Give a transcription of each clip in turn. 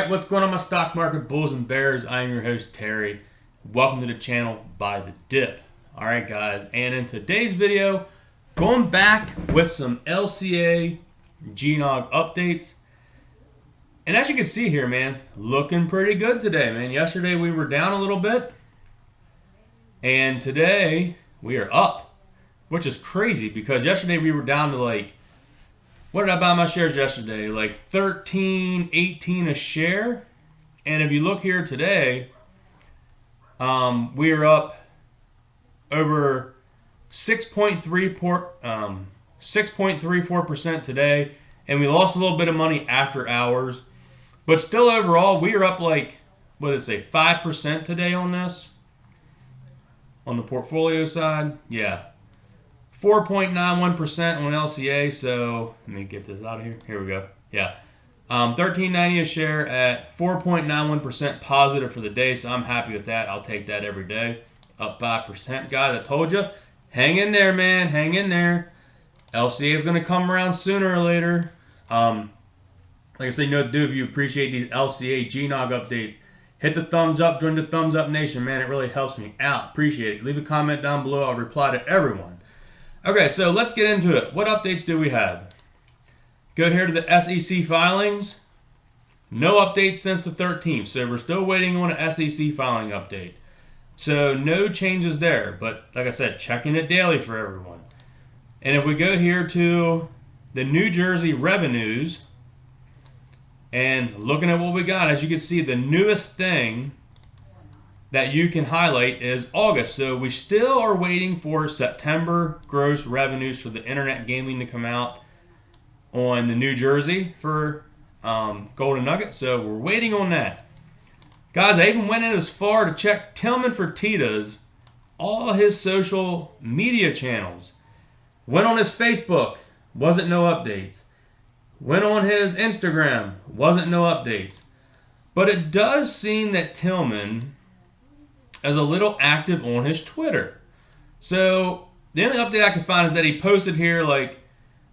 Alright, what's going on my stock market bulls and bears? I am your host Terry. Welcome to the channel By the Dip. Alright guys, and in today's video, going back with some LCA GNOG updates. And as you can see here, man, looking pretty good today, man. Yesterday we were down a little bit, and today we are up, which is crazy because yesterday we were down to like, what did I buy my shares yesterday? Like 13, 18 a share. And if you look here today, we are up over 6.34% today. And we lost a little bit of money after hours. But still overall, we are up like, what did it say, 5% today on this? On the portfolio side? Yeah. 4.91% on LCA, so let me get this out of here. Here we go. Yeah. $13.90 a share at 4.91% positive for the day, so I'm happy with that. I'll take that every day. Up 5%. Guys, I told you, hang in there, man. Hang in there. LCA is going to come around sooner or later. Like I said, you know what to do if you appreciate these LCA GNOG updates. Hit the thumbs up. Join the Thumbs Up Nation, man. It really helps me out. Appreciate it. Leave a comment down below. I'll reply to everyone. Okay, so let's get into it. What updates do we have? Go here to the SEC filings. No updates since the 13th, so we're still waiting on an SEC filing update. So no changes there, but like I said, checking it daily for everyone. And if we go here to the New Jersey revenues and looking at what we got, as you can see, the newest thing that you can highlight is August. So we still are waiting for September gross revenues for the internet gaming to come out on the New Jersey for Golden Nugget. So we're waiting on that. Guys, I even went in as far to check TILMAN FERTITTA's all his social media channels. Went on his Facebook, wasn't no updates. Went on his Instagram, wasn't no updates. But it does seem that TILMAN as a little active on his Twitter. So the only update I can find is that he posted here like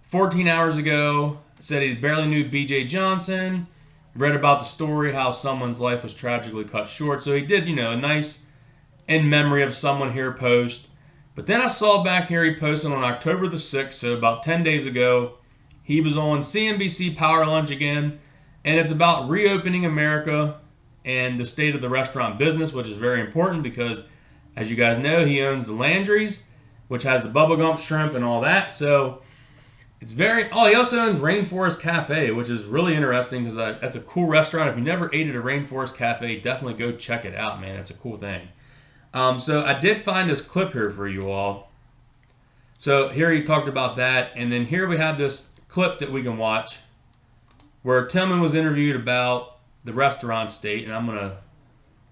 14 hours ago, said he barely knew BJ Johnson, read about the story, how someone's life was tragically cut short. So he did, you know, a nice in memory of someone here post. But then I saw back here he posted on October the 6th, so about 10 days ago, he was on CNBC Power Lunch again, and it's about reopening America and the state of the restaurant business, which is very important because, as you guys know, he owns the Landry's, which has the bubblegum shrimp and all that. So it's very... Oh, he also owns Rainforest Cafe, which is really interesting because that's a cool restaurant. If you never ate at a Rainforest Cafe, definitely go check it out, man. It's a cool thing. So I did find this clip here for you all. So here he talked about that, and then here we have this clip that we can watch where TILMAN was interviewed about the restaurant state, and I'm going to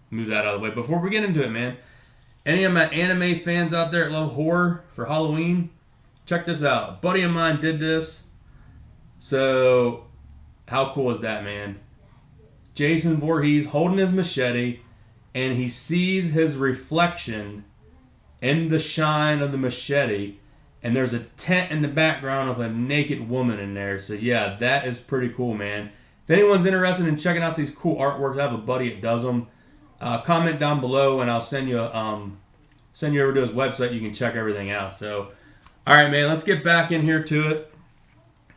move that out of the way. Before we get into it, man, any of my anime fans out there that love horror for Halloween, check this out. A buddy of mine did this. So, how cool is that, man? Jason Voorhees holding his machete, and he sees his reflection in the shine of the machete, and there's a tent in the background of a naked woman in there. So, yeah, that is pretty cool, man. If anyone's interested in checking out these cool artworks, I have a buddy that does them. Comment down below, and I'll send you over to his website. You can check everything out. So, all right, man, let's get back in here to it.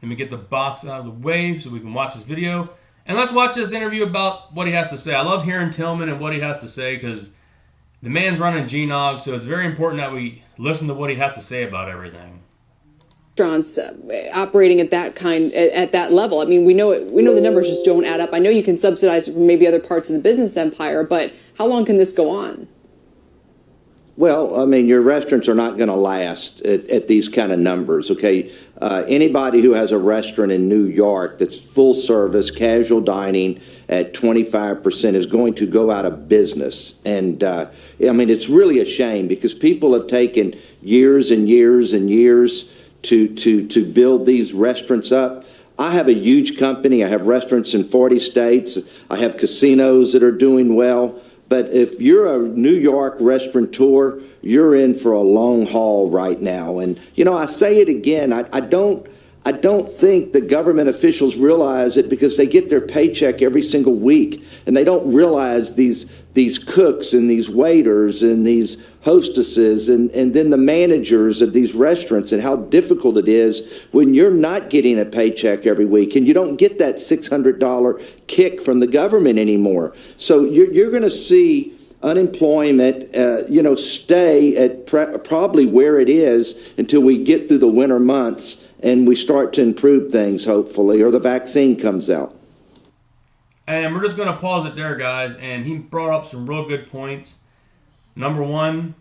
Let me get the box out of the way so we can watch this video. And let's watch this interview about what he has to say. I love hearing TILMAN and what he has to say because the man's running GNOG, so it's very important that we listen to what he has to say about everything. Restaurants operating at that level. I mean, we know the numbers just don't add up. I know you can subsidize from maybe other parts of the business empire, but how long can this go on? Well, I mean, your restaurants are not going to last at these kind of numbers, okay? Anybody who has a restaurant in New York that's full service, casual dining at 25% is going to go out of business. And, I mean, it's really a shame because people have taken years and years and years to build these restaurants up. I have a huge company. I have restaurants in 40 states. I have casinos that are doing well. But if you're a New York restaurateur, you're in for a long haul right now. And, you know, I say it again, I don't I don't think the government officials realize it because they get their paycheck every single week, and they don't realize these cooks and these waiters and these hostesses and then the managers of these restaurants and how difficult it is when you're not getting a paycheck every week and you don't get that $600 kick from the government anymore. So you're going to see unemployment, stay at probably where it is until we get through the winter months and we start to improve things, hopefully, or the vaccine comes out. And we're just going to pause it there, guys. And he brought up some real good points. Number one,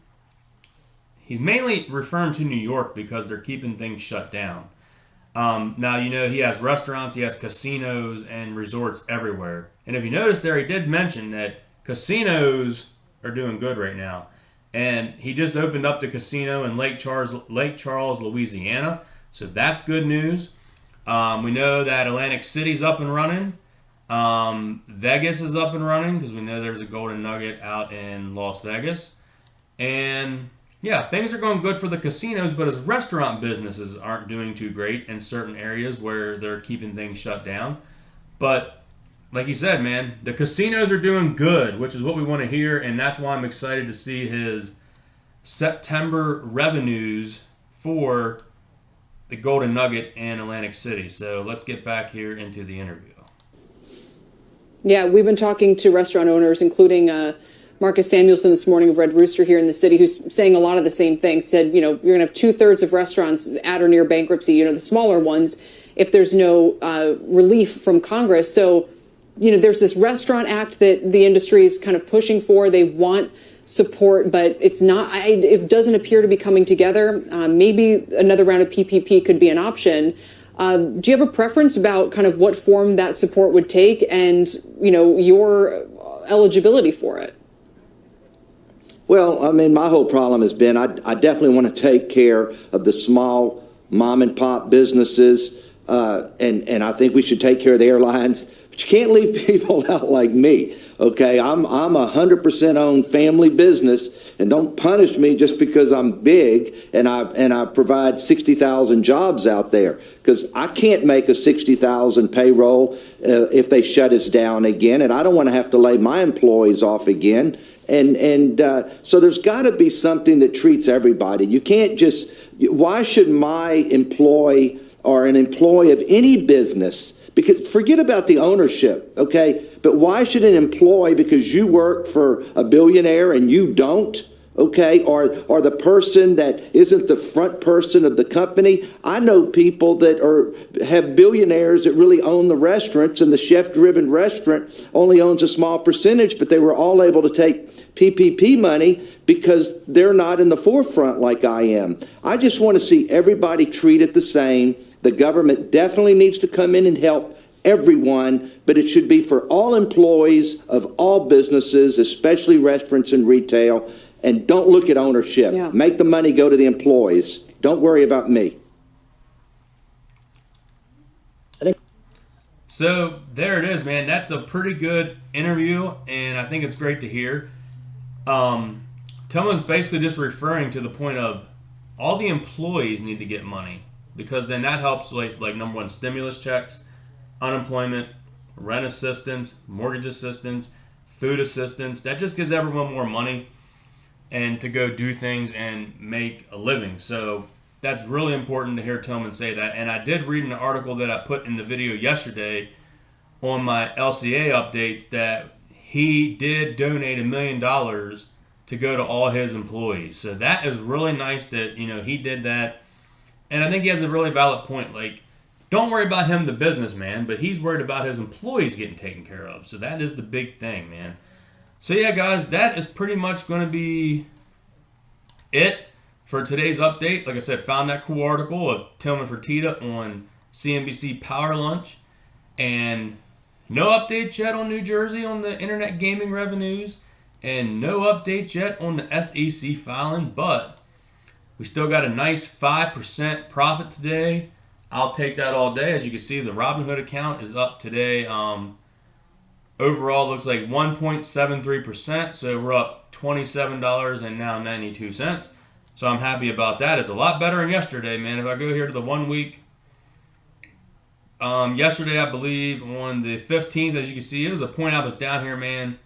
he's mainly referring to New York because they're keeping things shut down. Now, he has restaurants, he has casinos, and resorts everywhere. And if you notice there, he did mention that casinos are doing good right now. And he just opened up the casino in Lake Charles, Louisiana. So that's good news. We know that Atlantic City's up and running. Vegas is up and running because we know there's a golden nugget out in Las Vegas. And yeah, things are going good for the casinos, but his restaurant businesses aren't doing too great in certain areas where they're keeping things shut down. But like you said, man, the casinos are doing good, which is what we want to hear, and that's why I'm excited to see his September revenues for the Golden Nugget and Atlantic City. So let's get back here into the interview. Yeah, we've been talking to restaurant owners, including Marcus Samuelson this morning of Red Rooster here in the city, who's saying a lot of the same things. Said, you're going to have 2/3 of restaurants at or near bankruptcy, the smaller ones, if there's no relief from Congress. So, there's this restaurant act that the industry is kind of pushing for. They want support, but it's not. It doesn't appear to be coming together. Maybe another round of PPP could be an option. Do you have a preference about kind of what form that support would take and, your eligibility for it? Well, I mean, my whole problem has been I definitely want to take care of the small mom and pop businesses, and I think we should take care of the airlines. But you can't leave people out like me. Okay, I'm a 100% owned family business, and don't punish me just because I'm big and I provide 60,000 jobs out there, because I can't make a 60,000 payroll if they shut us down again, and I don't want to have to lay my employees off again. And so there's got to be something that treats everybody. You can't just. Why should my employee or an employee of any business? Because forget about the ownership, okay? But why should an employee, because you work for a billionaire and you don't, okay, or the person that isn't the front person of the company? I know people that have billionaires that really own the restaurants, and the chef-driven restaurant only owns a small percentage, but they were all able to take PPP money because they're not in the forefront like I am. I just want to see everybody treated the same. The government definitely needs to come in and help everyone, but it should be for all employees of all businesses, especially restaurants and retail. And don't look at ownership. Yeah. Make the money go to the employees. Don't worry about me. So there it is, man. That's a pretty good interview, and I think it's great to hear. Tilman's basically just referring to the point of all the employees need to get money, because then that helps like number one, stimulus checks, unemployment, rent assistance, mortgage assistance, food assistance. That just gives everyone more money and to go do things and make a living. So that's really important to hear Tilman say that. And I did read an article that I put in the video yesterday on my LCA updates that he did donate $1 million to go to all his employees. So that is really nice that, he did that. And I think he has a really valid point. Like, don't worry about him, the businessman, but he's worried about his employees getting taken care of. So that is the big thing, man. So yeah, guys, that is pretty much going to be it for today's update. Like I said, found that cool article of TILMAN FERTITTA on CNBC Power Lunch. And no updates yet on New Jersey on the internet gaming revenues. And no updates yet on the SEC filing. But we still got a nice 5% profit today. I'll take that all day. As you can see, the Robinhood account is up today. Overall, looks like 1.73%. So we're up $27 and now 92 cents. So I'm happy about that. It's a lot better than yesterday, man. If I go here to the 1 week Yesterday, I believe, on the 15th, as you can see, it was a point I was down here, man,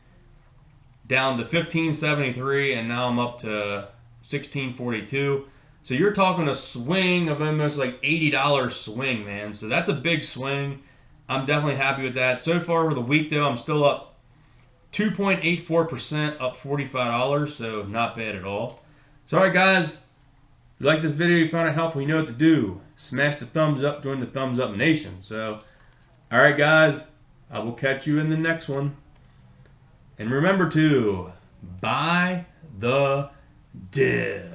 down to 1573, and now I'm up to 1642. So you're talking a swing of almost like $80 swing, man. So that's a big swing. I'm definitely happy with that. So far for the week, though, I'm still up 2.84%, up $45, so not bad at all. So, all right, guys, if you like this video, you found it helpful, you know what to do. Smash the thumbs up, join the thumbs up nation. So, all right, guys, I will catch you in the next one. And remember to buy the dip.